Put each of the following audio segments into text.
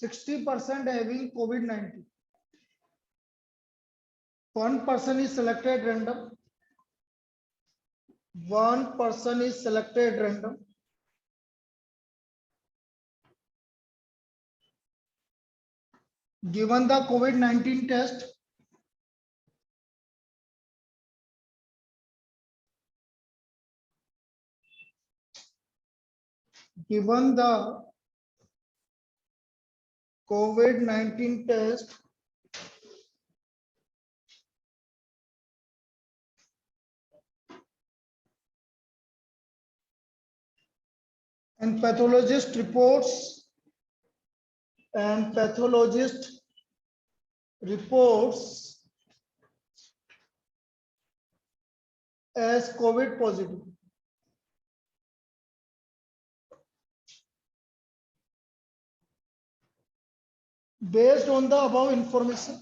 60% having COVID-19. One person is selected random. One person is selected random. Given the COVID-19 test, given the COVID-19 test, and pathologist reports as COVID positive. Based on the above information,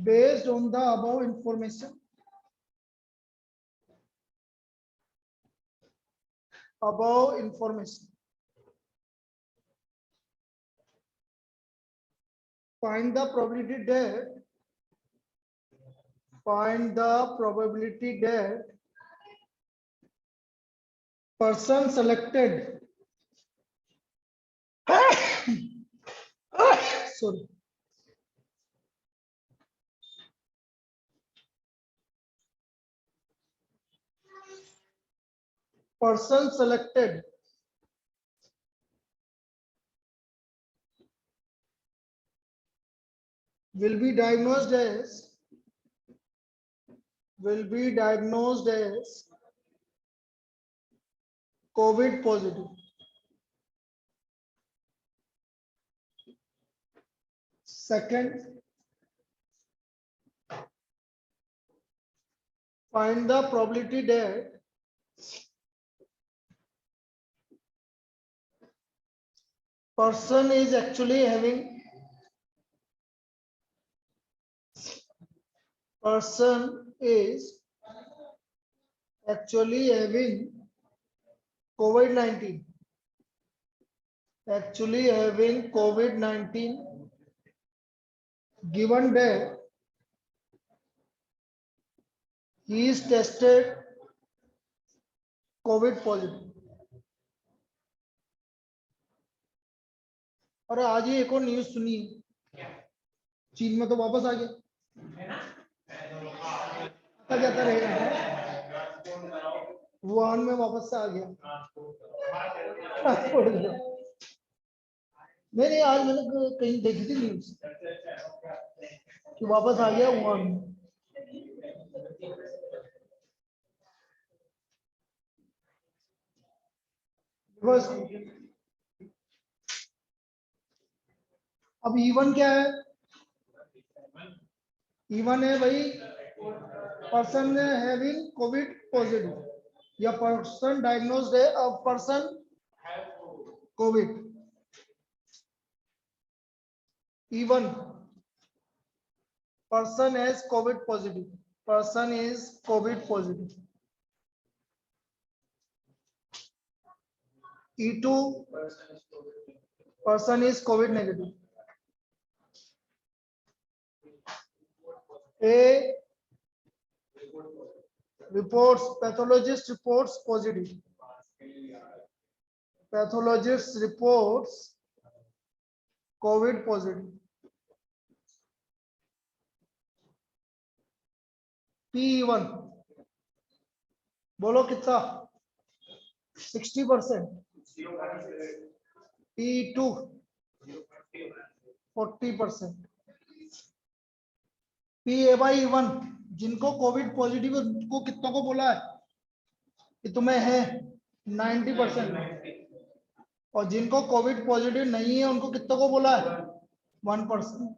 based on the above information, find the probability that person selected sorry, person selected will be diagnosed as COVID positive. Second, find the probability that person is actually having COVID-19. Given that he is tested COVID positive. और आज ही एक और news सुनी, चीन में तो वापस आ गया, आता जाता रहेगा, वुहान में वापस से आ गया। नहीं, आज मैंने कहीं देखी थी न्यूज कि वापस आ गया वुहान में। बस अब इवन क्या है? इवन है भाई पर्सन हैविंग कोविड पॉजिटिव या पर्सन डायग्नोज्ड है a person Covid. Even person has Covid positive, person is Covid positive. E2 person is COVID negative. A pathologist reports positive. Pathologist reports COVID positive. P1 बोलो कितना? 60%. P2 40%. PA/E1 जिनको Covid positive उनको कितनों को बोला है कि तुम्हें है 90%, और जिनको कोविड पॉजिटिव नहीं है उनको कितनों को बोला है 1%।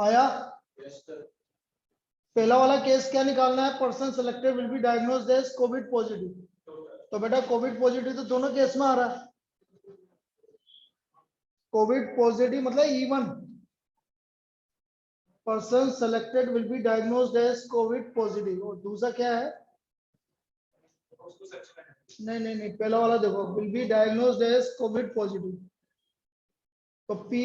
आया? पहला वाला केस क्या निकालना है? Person selected will be diagnosed as COVID positive. तो बेटा कोविड पॉजिटिव तो दोनों केस में आ रहा है। कोविड पॉजिटिव मतलब E1 person selected will be diagnosed as COVID positive. और दूसरा क्या है? नहीं, पहला वाला देखो, will be diagnosed as COVID positive. तो पी,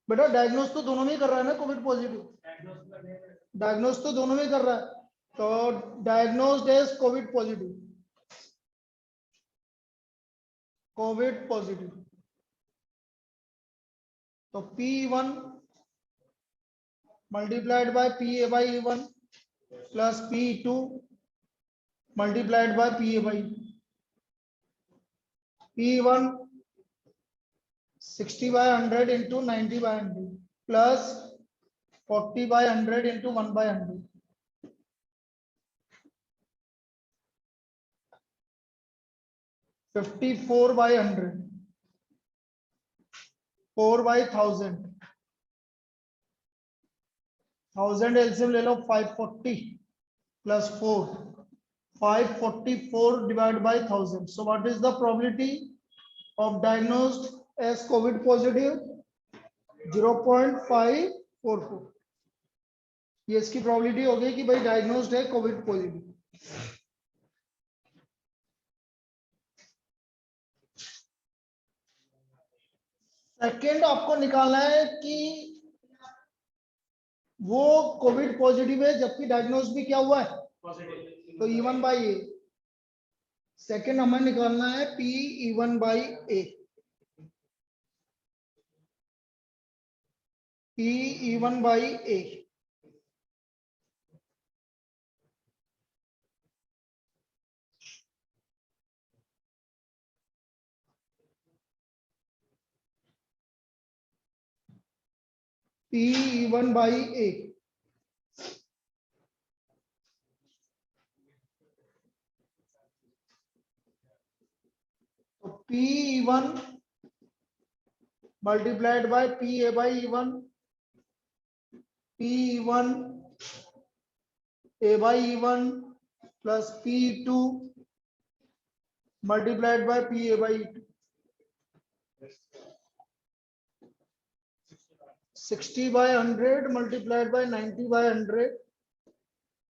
बेटा डायग्नोज तो दोनों में ही कर रहा है ना कोविड पॉजिटिव, डायग्नोज तो दोनों में ही कर रहा है। तो diagnosed as COVID positive, COVID positive. तो P1 multiplied by PA by E1 प्लस P2 multiplied by PA by P1 60 by 100 into 90 by 100 plus 40 by 100 into 1 by 100 54 by 100 4 by 1000 LCM ले लो 540 plus 4 544 divided by 1000. So what is the probability of diagnosed as COVID positive? 0.544. ये इसकी probability हो गई कि भाई diagnosed है Covid positive. Second आपको निकालना है कि वो कोविड पॉजिटिव है जबकि डायग्नोज भी क्या हुआ है पॉजिटिव। तो E1 बाई ए, सेकेंड हमें निकालना है PE1 by A, PE1 by A. PE1 by A, तो PE1 multiplied by PA by E1, PE1 A by E1 plus PE2 multiplied by PA by E2। 60 by 100 multiplied by 90 by 100,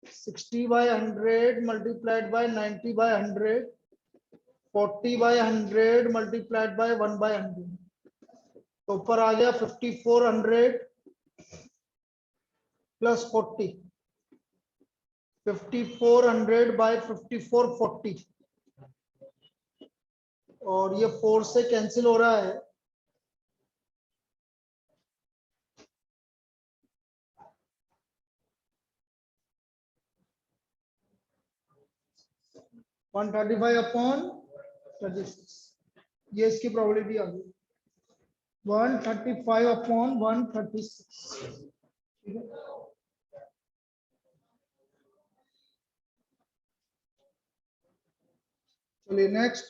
60 by 100 multiplied by 90 by 100, 40 by 100 multiplied by 1 by 100। तो ऊपर आ गया 5400 plus 40, 5400 by 5440 और ये 4 से cancel हो रहा है। One 135 upon 36, ये इसकी प्रोबेबिलिटी आ गई 135 अपॉन 136। ठीक है, चलिए नेक्स्ट।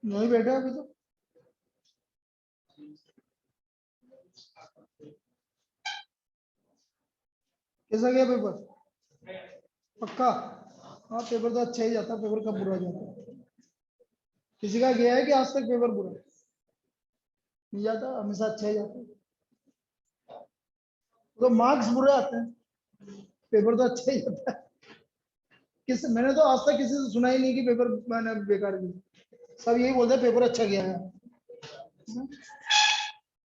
नहीं बैठा अभी तो। कैसा गया पेपर? पक्का? हाँ पेपर तो अच्छा ही जाता, पेपर कब बुरा जाता? किसी का गया है कि आज तक पेपर बुरा नहीं जाता? हमेशा अच्छा ही जाता। तो मार्क्स बुरे आते हैं, पेपर तो अच्छा ही जाता है। मैंने तो आज तक किसी से सुना ही नहीं कि पेपर मैंने बेकार किया। सब यही बोलते हैं पेपर अच्छा गया है,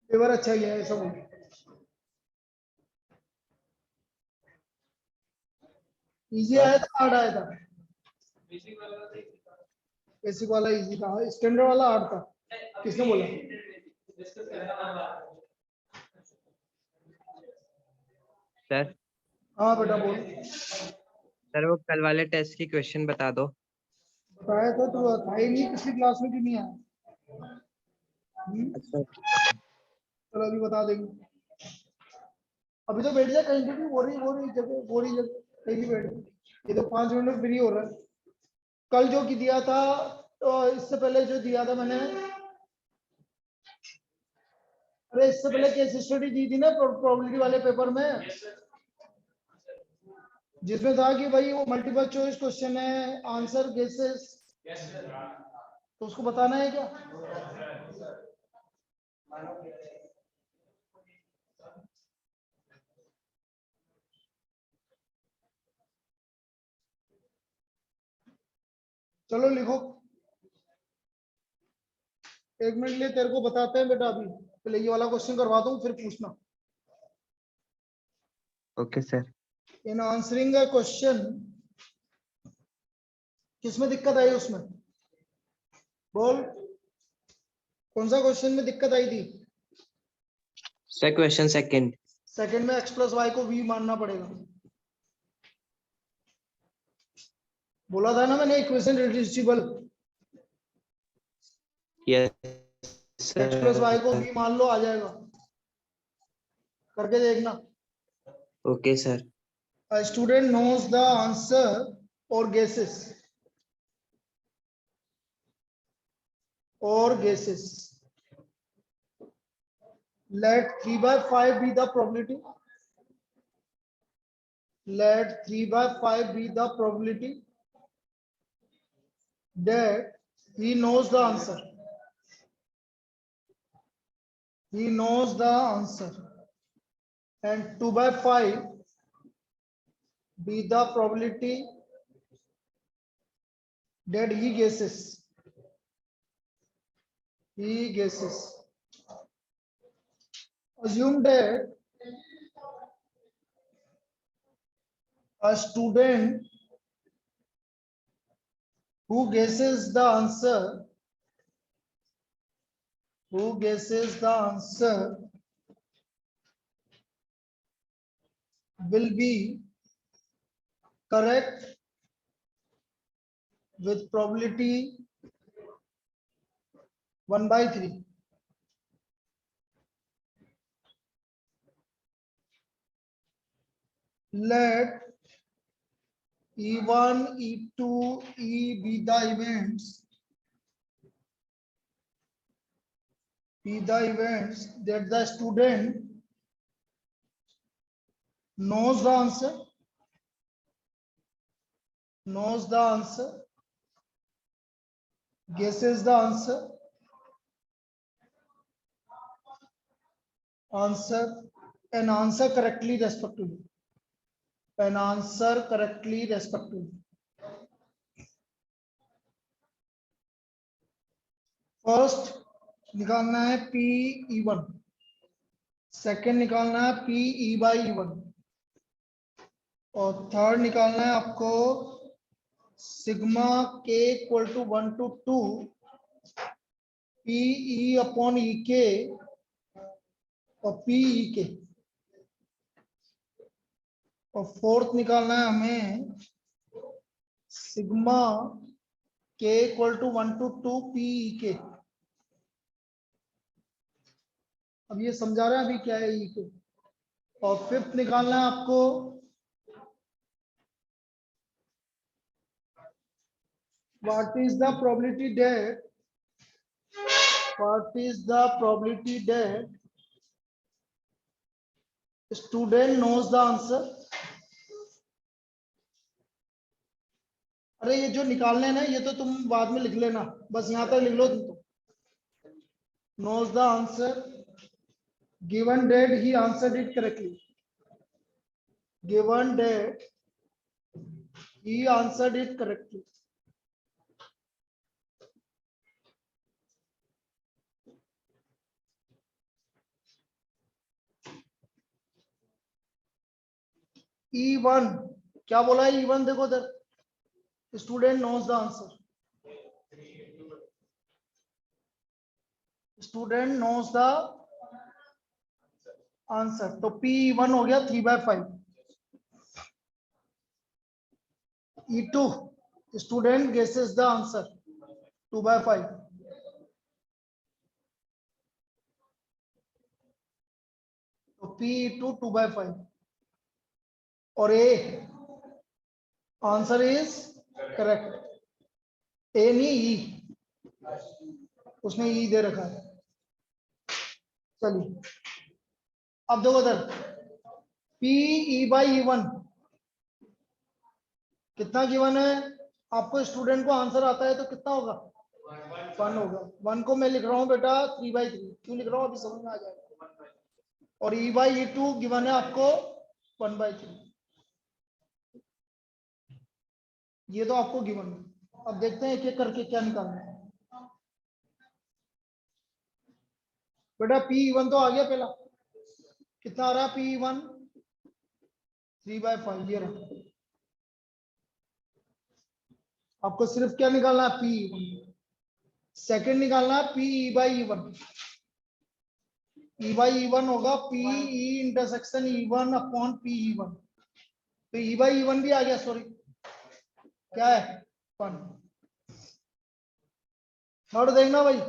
पेपर अच्छा गया है सब। इजी आया था हार्ड आया था? बेसिक वाला इजी था, स्टैंडर्ड वाला हार्ड था। किसने बोला? सर। हाँ बेटा बोल। सर वो कल वाले टेस्ट की क्वेश्चन बता दो। बताया था तो था ही नहीं, पिछली क्लास में क्यों नहीं आया? अच्छा चलो अभी बता देंगे। अभी तो बैठ जा कहीं भी, वो रही जगह कहीं भी बैठ। ये तो 5 मिनट में फ्री हो रहा है। कल जो की दिया था, तो इससे पहले जो दिया था मैंने, अरे इससे पहले केस स्टडी दी थी ना प्रोबेबिलिटी वाले पेपर में, जिसमें था कि भाई वो मल्टीपल चॉइस क्वेश्चन है, आंसर गेसेस, तो उसको बताना है क्या? चलो लिखो, 1 मिनट लिए तेरे को बताते हैं बेटा, अभी पहले ये वाला क्वेश्चन करवा दूं फिर पूछना। Okay sir. In answering a question, किसमें दिक्कत आई उसमें बोल, कौन सा क्वेश्चन में दिक्कत आई थी? Sir question second. सेकंड में x प्लस वाई को v मानना पड़ेगा, बोला था ना मैंने, इक्वेशन रिड्यूसिबल, यस x प्लस वाई को सर। v मान लो, आ जाएगा, करके देखना। Okay sir. A student knows the answer or guesses, let 3/5 be the probability, let 3/5 be the probability that he knows the answer, he knows the answer, and 2/5 be the probability that he guesses, assume that a student who guesses the answer will be correct with probability 1/3. Let E1, E2, E be the events that the student knows the answer, guesses the answer, and answer correctly respectively. First निकालना है P E1, second निकालना है P E/E1, और third निकालना है आपको sigma K = 1 to 2 PE/EK और PEK, और फोर्थ निकालना है हमें सिग्मा K = 1 to 2 PEK। अब ये समझा रहे हैं अभी क्या है EK। और फिफ्थ निकालना है आपको what is the probability that student knows the answer। अरे ये जो निकालने हैं ना, ये तो तुम बाद में लिख लेना, बस यहाँ तक लिख लो तुम तो। knows the answer given that he answered it correctly, E1 क्या बोला है? E1 देखो इधर, स्टूडेंट नोज द आंसर, तो P1 हो गया 3/5। E2 student guesses the answer 2/5, तो P2 2/5, और A आंसर इज करेक्ट। ए नहीं E, उसने E दे रखा है। चलिए अब देखो उधर P E by E one कितना गिवन है आपको, स्टूडेंट को आंसर आता है तो कितना होगा 1 होगा। 1 को मैं लिख रहा हूँ बेटा 3/3, क्यों लिख रहा हूँ अभी समझ में आ जाएगा। और ई बाई ई टू गिवन है आपको 1/3, ये तो आपको गिवन है। अब देखते हैं एक एक करके क्या निकालना है। बेटा पी वन तो आ गया पहला, कितना आ रहा है पी वन 3/5 ये रहा। आपको सिर्फ क्या निकालना है पी वन, सेकेंड निकालना है P E by E one. E by E one होगा P E intersection E one upon P E one, तो ई बाई ई वन भी आ गया, सॉरी क्या है 1। थर्ड देखना भाई,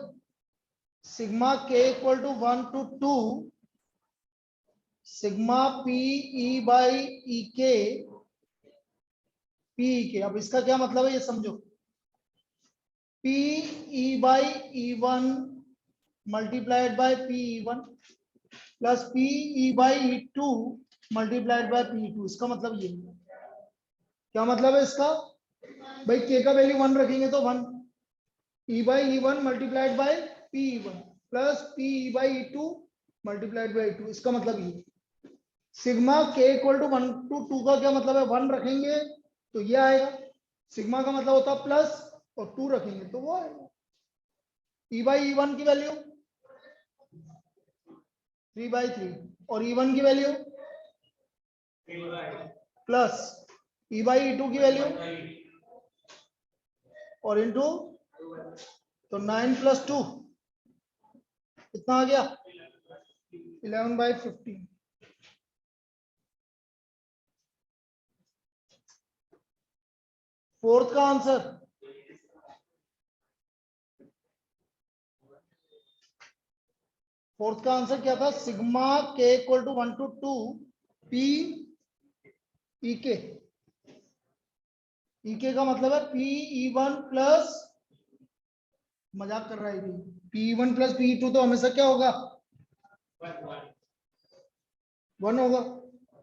सिग्मा के equal to 1 to 2 sigma P E by E के पी ई के। अब इसका क्या मतलब है ये समझो, P E by E one multiplied by P E one plus P E by E two multiplied by P E two. इसका मतलब ये क्या मतलब है इसका भाई, के का वैल्यू 1 रखेंगे तो 1 E by E one multiplied by P E one plus P E by E two multiplied by 2। इसका मतलब ये सिग्मा के इक्वल टू 1 to 2 का क्या मतलब है, 1 रखेंगे तो ये आएगा, सिग्मा का मतलब होता है प्लस और 2 रखेंगे तो वो आएगा। ई बाई ई वन की वैल्यू 3/3 और ई वन की value plus E by E two की वैल्यू और इनटू, तो 9 + 2 कितना आ गया 11/15। फोर्थ का आंसर क्या था, सिग्मा के equal to 1 to 2 P E K. E के का मतलब है पी ई वन प्लस, मजाक कर रहा है, P one plus P two तो हमेशा क्या होगा 1 होगा,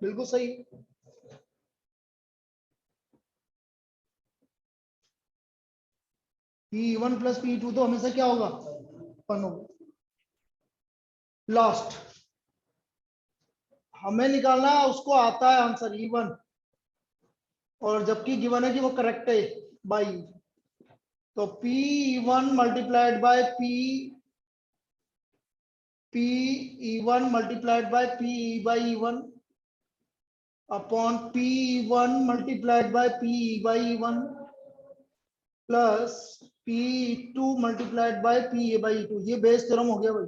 बिल्कुल सही। P one plus P two तो हमेशा क्या होगा 1 होगा। लास्ट हमें निकालना है, उसको आता है आंसर E1 और जबकि गिवन है कि वो करेक्ट है बाई, तो P1 multiplied bye P1 multiplied bye P by E1 upon P1 multiplied bye P by E1 प्लस P2 multiplied bye P by E2। ये बेस थ्योरम हो गया भाई।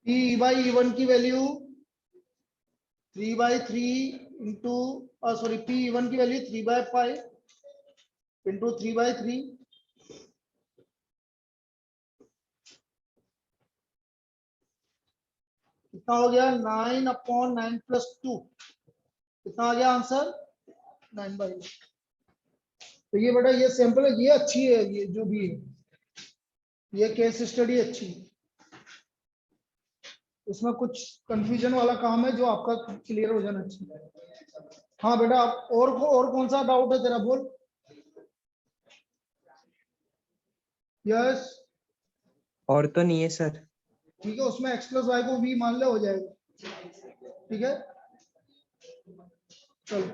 P बाई E1 की वैल्यू 3/3 इंटू, सॉरी P1 की value 3/5 into 3/3 कितना हो गया 9/9 + 2 कितना आ गया आंसर 9/8। तो ये बेटा ये सैंपल है, ये अच्छी है, ये जो भी है ये केस स्टडी अच्छी है, इसमें कुछ कंफ्यूजन वाला काम है जो आपका क्लियर हो जाना चाहिए। हाँ बेटा और कौन सा डाउट है तेरा, बोल। यस और तो नहीं है सर। ठीक है, उसमें x + y को v मान ले, हो जाएगा। ठीक है चलो।